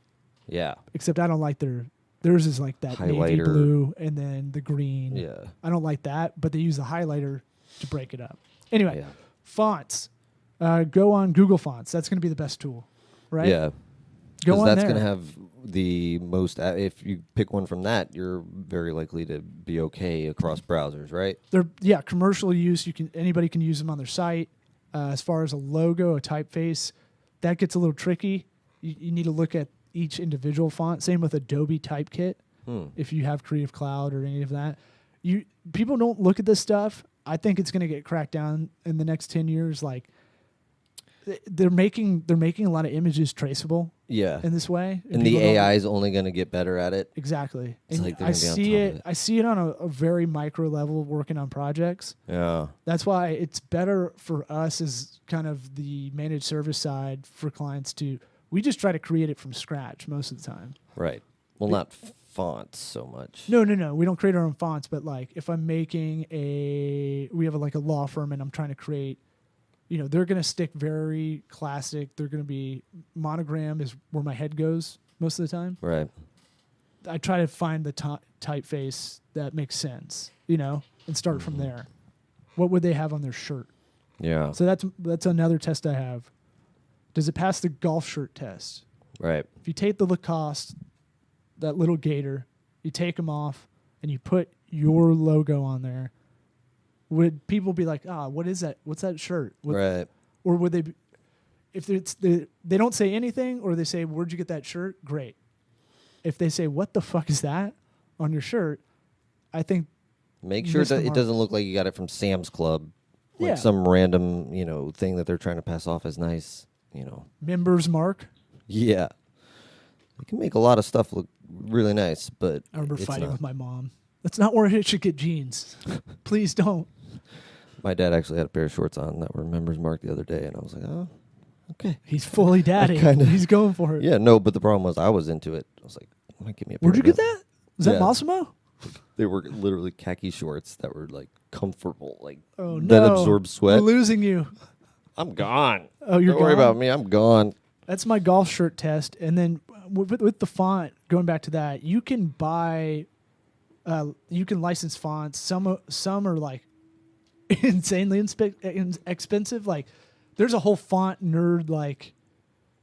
Yeah. Except I don't like theirs is like that navy Highlighter. blue and then the green. Yeah. I don't like that, but they use the highlighter to break it up. Anyway, fonts. Go on Google Fonts. That's going to be the best tool, right? Yeah. Go on that's there. going to have the most. If you pick one from that, you're very likely to be okay across browsers, right? They're commercial use. Anybody can use them on their site. As far as a logo, a typeface, that gets a little tricky. You need to look at each individual font. Same with Adobe Typekit. If you have Creative Cloud or any of that, people don't look at this stuff. I think it's going to get cracked down in the next 10 years. Like they're making a lot of images traceable. Yeah. In this way, And the AI is only going to get better at it. Exactly. It's And like they're I gonna be on see top it. of it. I see it on a very micro level working on projects. Yeah. That's why it's better for us as kind of the managed service side for clients we just try to create it from scratch most of the time. Right. Well, not fonts so much. No. We don't create our own fonts, but like if I'm making we have like a law firm and I'm trying to create, they're going to stick very classic. They're going to be monogram is where my head goes most of the time. Right. I try to find the typeface that makes sense, and start from there. What would they have on their shirt? Yeah. So that's another test I have. Does it pass the golf shirt test? Right. If you take the Lacoste, that little gator, you take them off and you put your logo on there, would people be like, what is that? What's that shirt? Right. Or would they be, if they don't say anything or they say, where'd you get that shirt? Great. If they say, what the fuck is that on your shirt? I think Make you sure missed the that it mark. doesn't look like you got it from Sam's Club. Like Yeah. some random, thing that they're trying to pass off as nice, Members mark. Yeah. You can make a lot of stuff look really nice, but I remember it's fighting not. with my mom. That's not where it should get jeans. Please don't. My dad actually had a pair of shorts on that were members marked the other day, and I was like, oh, okay. He's fully daddy. kinda- He's going for it. Yeah, no, but the problem was I was into it. I was like, give me a pair Where'd you of get those. that? Is that Yeah. Massimo? They were literally khaki shorts that were like comfortable, like Oh no. that absorb sweat. We're losing you. I'm gone. Oh, you're Don't worry gone? about me. I'm gone. That's my golf shirt test. And then with the font, going back to that, you can buy, you can license fonts. Some are like insanely expensive. Like there's a whole font nerd like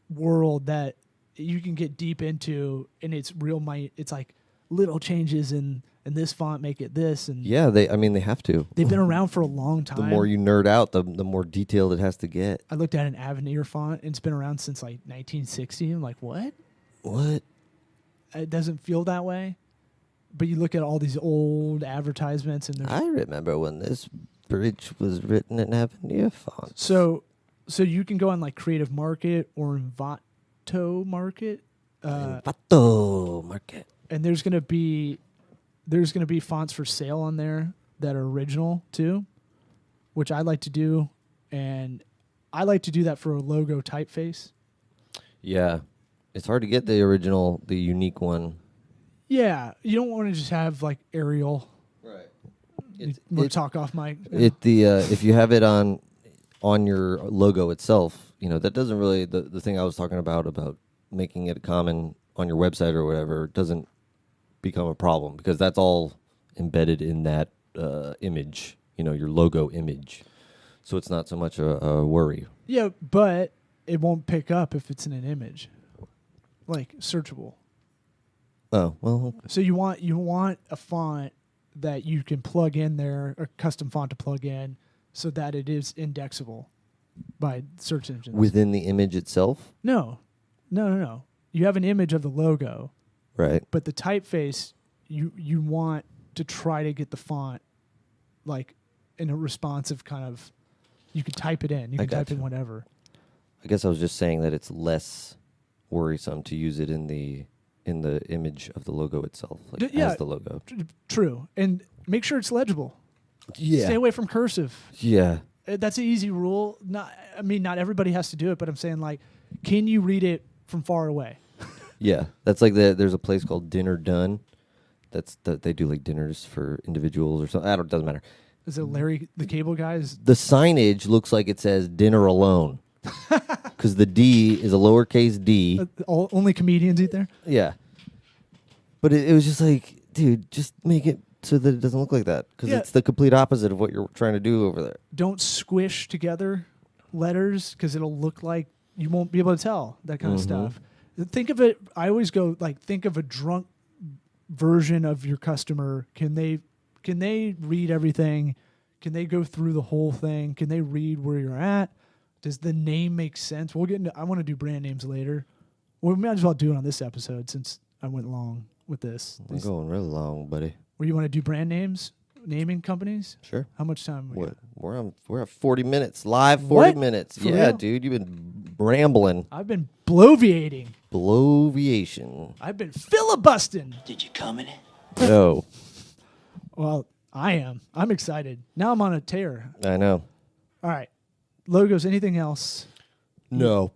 world that you can get deep into, and it's real. It's like little changes in this font make it this, and Yeah, they have to. they've been around for a long time. The more you nerd out, the more detailed it has to get. I looked at an Avenir font, and it's been around since like 1960. I'm like, what? What? It doesn't feel that way. But you look at all these old advertisements, and I remember when this bridge was written in Avenir font. so you can go on like Creative Market or Envato Market, Pato Market. and there's gonna be fonts for sale on there that are original too, which I like to do, and I like to do that for a logo typeface. Yeah. It's hard to get the original, the unique one. Yeah, you don't want to just have like Arial. Right. You want to talk off mic? If you have it on your logo itself, that doesn't really the thing I was talking about making it common on your website or whatever doesn't become a problem because that's all embedded in that image, your logo image. So it's not so much a worry. Yeah, but it won't pick up if it's in an image, like searchable. Oh, well. So you want a font that you can plug in there, a custom font to plug in, so that it is indexable by search engines. Within the image itself? No. You have an image of the logo, Right. but the typeface you want to try to get the font like in a responsive kind of. You can type it in. You I can type gotcha. in whatever. I guess I was just saying that it's less worrisome to use it in the image of the logo itself, like Yeah. as the logo. True, and make sure it's legible. Yeah. Stay away from cursive. Yeah. That's an easy rule. Not everybody has to do it, but I'm saying like, can you read it from far away? Yeah. That's like there's a place called Dinner Done. That they do like dinners for individuals or something. Doesn't matter. Is it Larry the Cable Guy? The signage looks like it says dinner alone. Because the D is a lowercase d. Only comedians eat there? Yeah. But it was just like, dude, just make it so that it doesn't look like that. Because Yeah. it's the complete opposite of what you're trying to do over there. Don't squish together letters because it'll look like you won't be able to tell that kind of stuff. Think of it. I always go like, think of a drunk version of your customer. Can they read everything? Can they go through the whole thing? Can they read where you're at? Does the name make sense? We'll get into. I want to do brand names later. We might as well do it on this episode since I went long with this. We're going really long, buddy. Where you want to do brand names, naming companies? Sure. How much time? We got? We're at 40 minutes live. 40 What? minutes. For yeah, real? dude, you've been rambling. I've been bloviating. Bloviation. I've been filibusting. Did you come in it? No, Well, I am. I'm excited. Now I'm on a tear. I know. All right. Logos, anything else? No.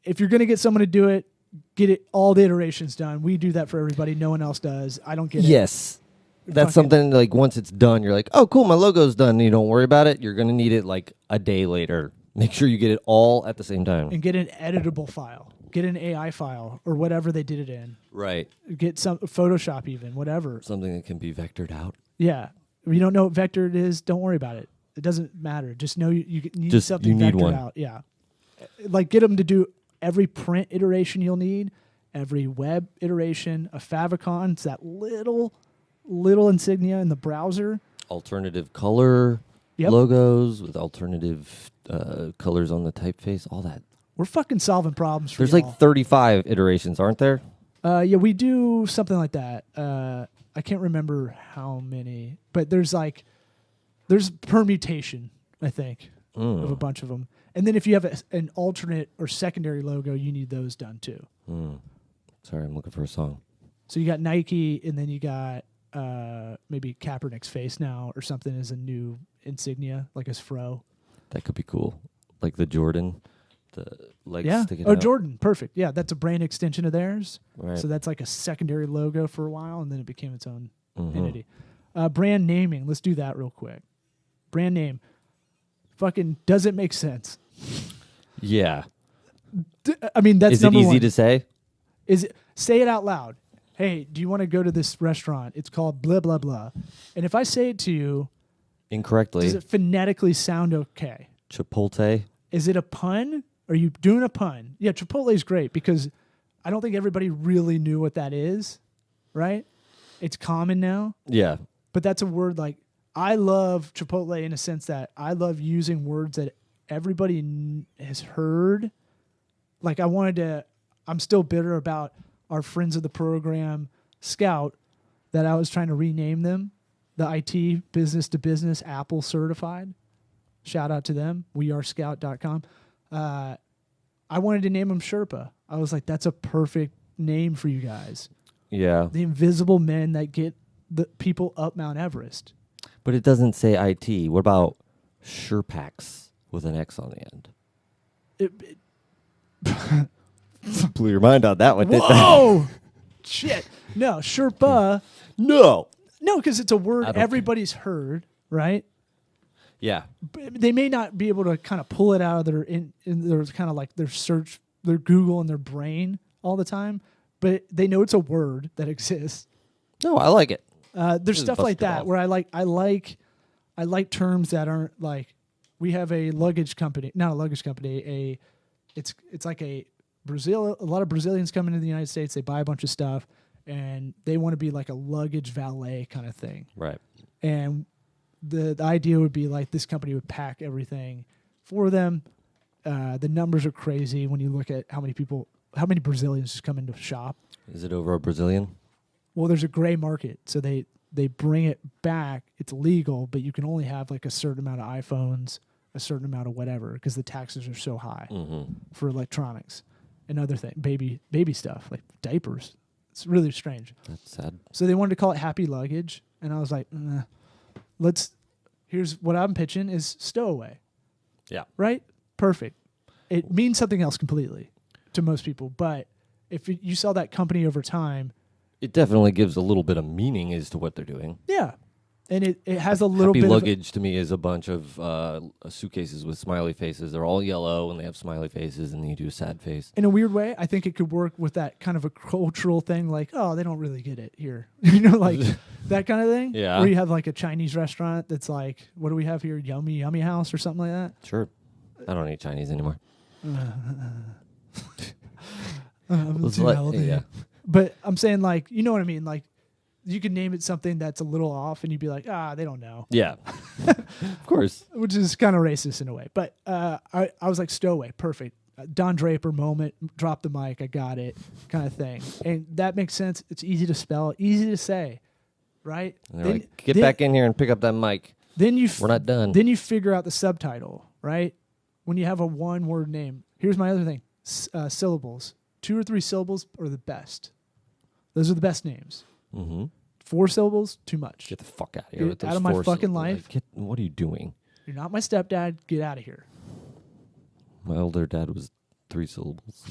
If you're going to get someone to do it, get it all the iterations done. We do that for everybody. No one else does. I don't get it. Yes. That's Fucking- something like once it's done, you're like, oh, cool, my logo's done. And you don't worry about it. You're going to need it like a day later. Make sure you get it all at the same time. And get an editable file. Get an AI file or whatever they did it in. Right. Get some Photoshop even, whatever. Something that can be vectored out. Yeah. If you don't know what vector it is, don't worry about it. It doesn't matter. Just know you need Just something you need vectored one. out. Yeah. Like get them to do every print iteration you'll need, every web iteration, a favicon. It's that little insignia in the browser. Alternative color Yep. logos with alternative colors on the typeface, all that. We're fucking solving problems for There's y'all. like 35 iterations, aren't there? Yeah, we do something like that. I can't remember how many, but there's permutation, I think, of a bunch of them. And then if you have an alternate or secondary logo, you need those done too. Sorry, I'm looking for a song. So you got Nike, and then you got maybe Kaepernick's face now or something as a new insignia, like his fro. That could be cool. Like the Jordan, the legs Yeah. sticking Oh, out. Jordan. Perfect. Yeah, that's a brand extension of theirs. Right. So that's like a secondary logo for a while, and then it became its own Mhm. entity. Brand naming. Let's do that real quick. Brand name. Fucking does it make sense? Yeah. I mean, that's Is it number easy one. to say? Is it, say it out loud. Hey, do you want to go to this restaurant? It's called blah blah blah. And if I say it to you, Incorrectly. does it phonetically sound okay? Chipotle. Is it a pun? Are you doing a pun? Yeah, Chipotle is great because I don't think everybody really knew what that is, right? It's common now, Yeah. but that's a word like I love Chipotle in a sense that I love using words that everybody has heard. Like I'm still bitter about our friends of the program, Scout, that I was trying to rename them, the IT business to business Apple certified. Shout out to them. wearescout.com. I wanted to name them Sherpa. I was like, that's a perfect name for you guys. Yeah. The invisible men that get the people up Mount Everest. But it doesn't say IT. What about Sherpax with an X on the end? Blew your mind on that one, didn't I? Whoa! Shit. No, Sherpa. No. No, because it's a word I don't everybody's heard, right? Yeah. But they may not be able to kind of pull it out of their in their kind of like their search, their Google and their brain all the time, but they know it's a word that exists. No, I like it. There's Just stuff bust like it that off. where I like terms that aren't like we have a luggage company, not a luggage company, it's like a lot of Brazilians come into the United States, they buy a bunch of stuff and they want to be like a luggage valet kind of thing. Right. And the idea would be like this company would pack everything for them. The numbers are crazy when you look at how many Brazilians just come into shop. Is it over a Brazilian? Well, there's a gray market, so they bring it back. It's legal, but you can only have like a certain amount of iPhones, a certain amount of whatever, because the taxes are so high for electronics and other things, baby stuff like diapers. It's really strange. That's sad. So they wanted to call it Happy Luggage, and I was like, nah, here's what I'm pitching is stowaway, Yeah. right? Perfect. It means something else completely to most people, but if you sell that company over time, It definitely gives a little bit of meaning as to what they're doing. yeah, and it has a little Happy bit luggage to me is a bunch of suitcases with smiley faces. They're all yellow and they have smiley faces, and then you do a sad face. in a weird way. I think it could work with that kind of a cultural thing, like, oh, they don't really get it here, like that kind of thing. Yeah. Where you have like a Chinese restaurant that's like, what do we have here? Yummy House or something like that. Sure. I don't eat Chinese anymore. I'm Was too like- healthy. yeah. But I'm saying, like, you know what I mean? Like, you could name it something that's a little off, and you'd be like, they don't know, Yeah. Of course. which is kind of racist in a way. But I was like, Stowaway, perfect. Don Draper moment, drop the mic, I got it, kind of thing. And that makes sense. It's easy to spell, easy to say, right? And they're like, get back in here and pick up that mic. Then We're not done. Then you figure out the subtitle, right? When you have a one-word name. Here's my other thing: syllables. 2 or 3 syllables are the best. Those are the best names. Mm-hmm. 4 syllables, too much. Get the fuck out of here. Get with those out of my 4 fucking syllables. life. What are you doing? You're not my stepdad. Get out of here. My older dad was 3 syllables.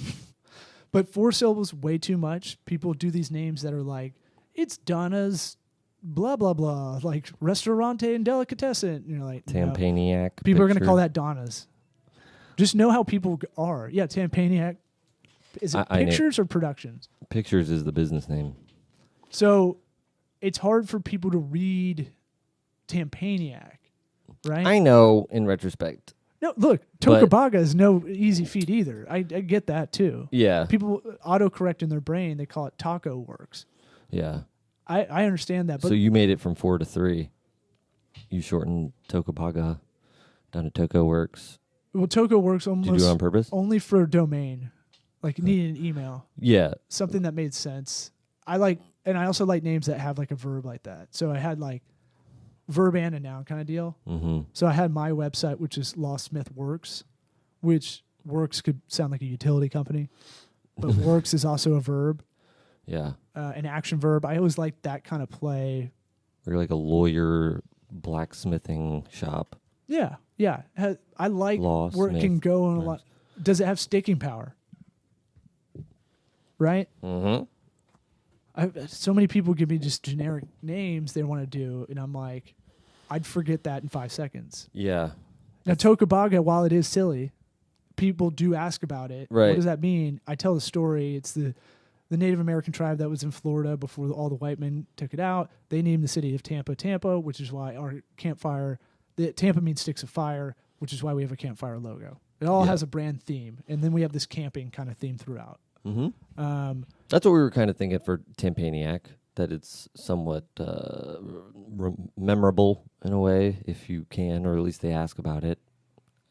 But 4 syllables, way too much. People do these names that are like, it's Donna's blah, blah, blah, like Restaurante and Delicatessen. And you're like, no. Tampaniac. People are going to picture. call that Donna's. Just know how people are. Yeah, Tampaniac. Is it I know. pictures or productions? Pictures is the business name. So it's hard for people to read Tampaniac, right? I know in retrospect. No, look, But- Tokabaga is no easy feat either. I get that too. Yeah. People autocorrect in their brain. They call it Taco Works. Yeah. I understand that, but So you made it from 4 to 3. You shortened Tokapaga down to Toko Works. well, Toko Works Did you do almost it on purpose? only for a domain. Like you need an email, Yeah. something that made sense. And I also like names that have like a verb like that. So I had like verb and a noun kind of deal. Mm-hmm. So I had my website, which is Lawsmith Works, which works could sound like a utility company, but works is also a verb, Yeah. an action verb. I always liked that kind of play. Or like a lawyer blacksmithing shop. Yeah, yeah. I like Law where it can Smith. go on a Nice. lot. Does it have sticking power? Right? Mm-hmm. So many people give me just generic names they want to do, and I'm like, I'd forget that in 5 seconds. Yeah. Now, Tokabaga, while it is silly, people do ask about it. Right. What does that mean? I tell the story. It's the Native American tribe that was in Florida before all the white men took it out. They named the city of Tampa, which is why our campfire, Tampa means sticks of fire, which is why we have a campfire logo. It all Yeah. has a brand theme, and then we have this camping kind of theme throughout. Mm-hmm. That's what we were kind of thinking for Tampaniac, that it's somewhat memorable in a way, if you can, or at least they ask about it.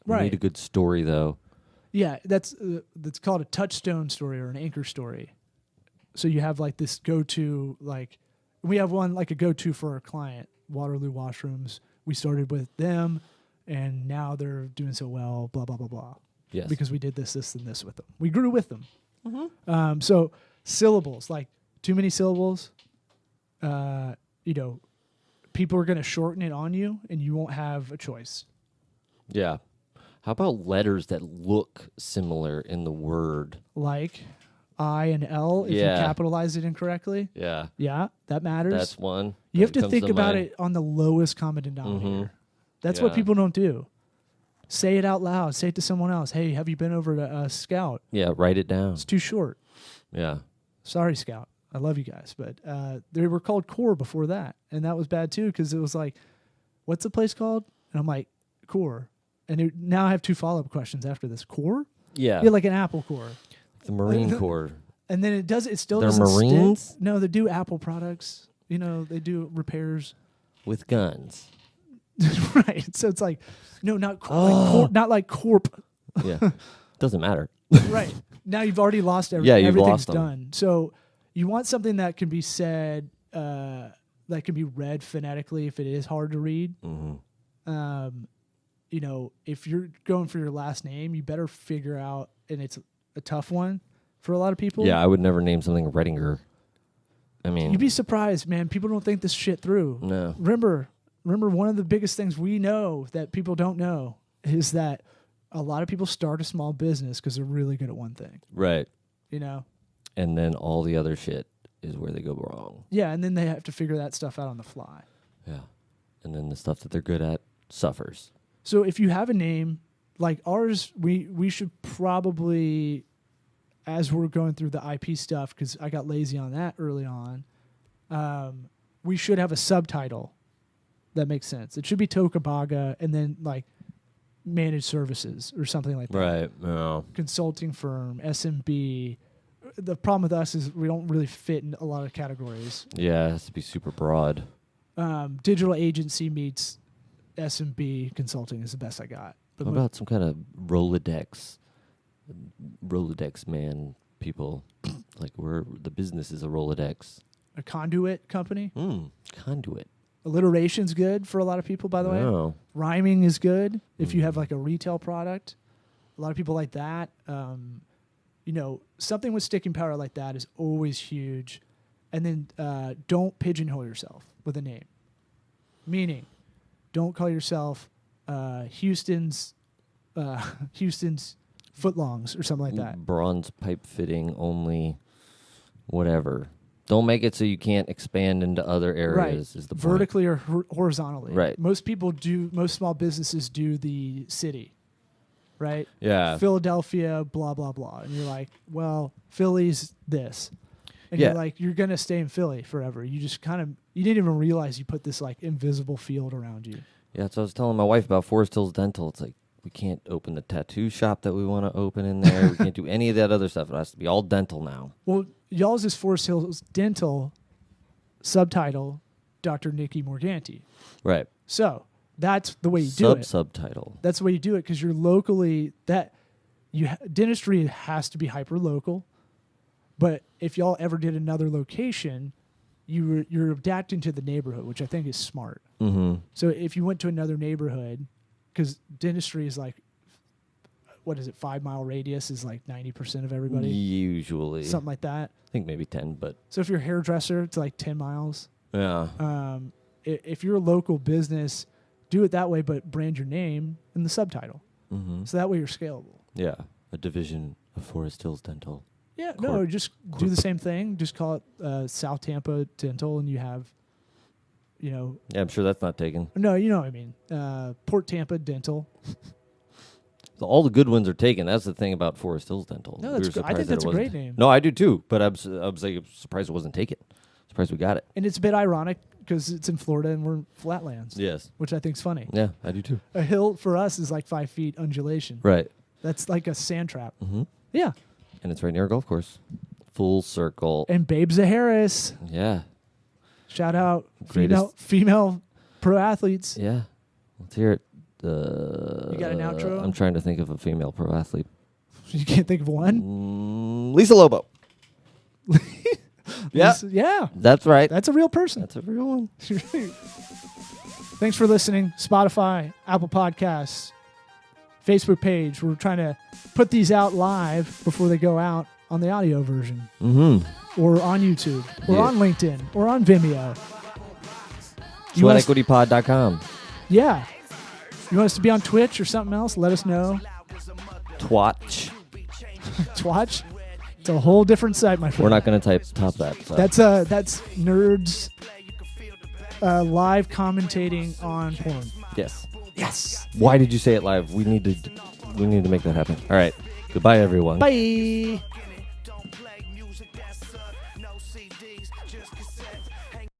We Right. need a good story, though. Yeah, that's called a touchstone story or an anchor story. So you have like this go-to, like we have one like a go-to for our client, Waterloo Washrooms. We started with them, and now they're doing so well. Blah blah blah blah. Yes. Because we did this, and this with them. We grew with them. So syllables, like too many syllables. People are going to shorten it on you, and you won't have a choice. Yeah. How about letters that look similar in the word? Like I and L, if Yeah. you capitalize it incorrectly. Yeah. Yeah, that matters. That's one. You have that to comes think about mind. it on the lowest common denominator. Mhm. That's what Yeah. people don't do. Say it out loud. Say it to someone else. Hey, have you been over to Scout? Yeah, write it down. It's too short. Yeah. Sorry, Scout. I love you guys, but they were called Core before that, and that was bad too because it was like, "What's the place called?" And I'm like, "Core." And now I have 2 follow-up questions after this. Core? Yeah. Yeah, like an Apple Core. The Marine Corps. And then it still They're doesn't Marines? stick. No, they do Apple products. They do repairs. With guns. Right. So it's like, no, not like corp. Yeah. Doesn't matter. Right. Now you've already lost everything. Yeah, you've Everything's lost 'em. done. So you want something that can be said, that can be read phonetically if it is hard to read. Mm-hmm. If you're going for your last name, you better figure out, and it's a tough one for a lot of people. Yeah, I would never name something Redinger. I mean, You'd be surprised, man. People don't think this shit through. no. Remember, one of the biggest things we know that people don't know is that a lot of people start a small business because they're really good at one thing. Right. And then all the other shit is where they go wrong. yeah, and then they have to figure that stuff out on the fly. Yeah. And then the stuff that they're good at suffers. So if you have a name like ours, we should probably, as we're going through the IP stuff, because I got lazy on that early on, we should have a subtitle that makes sense. It should be Tokabaga and then like managed services or something like that. Right. No. Consulting firm, SMB, the problem with us is we don't really fit in a lot of categories. Yeah, it has to be super broad. Digital agency meets S&B consulting is the best I got. But What about some kind of Rolodex man people? Like the business is a Rolodex. a conduit company? Conduit. Alliteration's good for a lot of people, by the way. Oh. Rhyming is good if you have like a retail product. A lot of people like that. Something with sticking power like that is always huge. And then don't pigeonhole yourself with a name. Meaning, don't call yourself Houston's Footlongs or something like that. Bronze pipe fitting only, whatever. Don't make it so you can't expand into other areas. Is the point. Vertically or horizontally. Right. Most small businesses do the city. Right? Yeah. Philadelphia, blah, blah, blah. And you're like, well, Philly's this. And Yeah. you're like, you're going to stay in Philly forever. You just you didn't even realize you put this like invisible field around you. Yeah, so I was telling my wife about Forest Hills Dental. It's like, we can't open the tattoo shop that we want to open in there. We can't do any of that other stuff. It has to be all dental now. Well, y'all's is Forest Hills Dental, subtitle, Dr. Nikki Morganti. Right. So that's the way you do it. Subtitle. That's the way you do it because you're locally dentistry has to be hyper local. But if y'all ever did another location, you're adapting to the neighborhood, which I think is smart. Mm-hmm. So if you went to another neighborhood, because dentistry is like, 5 mile radius is like 90% of everybody, Usually. something like that. I think maybe 10, but. So if you're a hairdresser, it's like 10 miles. Yeah. If you're a local business, do it that way, but brand your name in the subtitle. Mm-hmm. So that way you're scalable. Yeah. A division of Forest Hills Dental. Yeah, no, just do the same thing. Just call it South Tampa Dental, and you have, Yeah, I'm sure that's not taken. No, you know what I mean. Port Tampa Dental. So all the good ones are taken. That's the thing about Forest Hills Dental. No, that's I think that's a great name. No, I do too, but I was surprised it wasn't taken. Surprised we got it. And it's a bit ironic because it's in Florida and we're flatlands. Yes. Which I think's funny. Yeah, I do too. A hill for us is like 5 feet undulation. Right. That's like a sand trap. Mm-hmm. Yeah. And it's right near a golf course. Full circle. And Babe Zaharis. Yeah. Shout out Greatest. female pro athletes. Yeah. Let's hear it. You got an outro? I'm trying to think of a female pro athlete. You can't think of one? Lisa Lobo. Yeah. Yeah. That's right. That's a real person. That's a real one. Thanks for listening. Spotify, Apple Podcasts, Facebook page. We're trying to put these out live before they go out on the audio version. Mm-hmm. Or on YouTube. Or on LinkedIn. Or on Vimeo. SweatEquityPod.com. Yeah. You want us to be on Twitch or something else? Let us know. Twatch. Twatch? It's a whole different site, my friend. We're not going to top that. So. That's nerds live commentating on porn. Yes. Yes. Why did you say it live? We need to make that happen. All right. Goodbye, everyone. Bye.